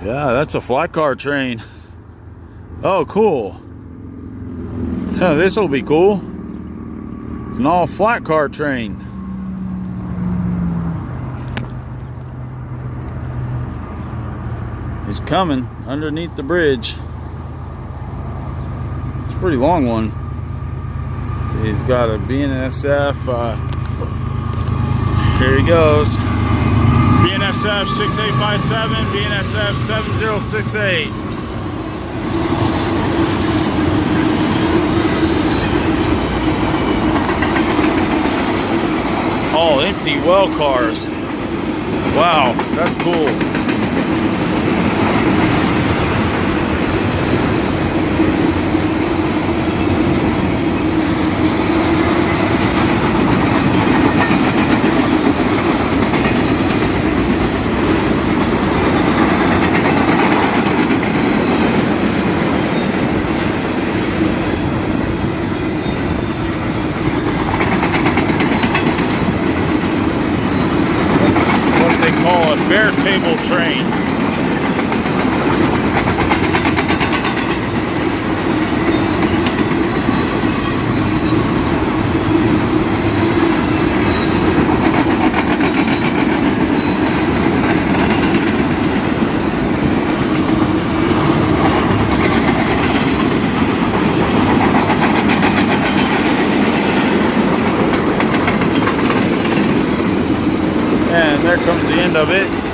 Yeah, that's a flat car train. Oh, cool. This will be cool. It's an all flat car train. He's coming underneath the bridge. It's a pretty long one. See, he's got a BNSF. Here he goes. BNSF 6857, BNSF 7068. All empty well cars. Wow, that's cool. Call a baretable train. And there comes the end of it.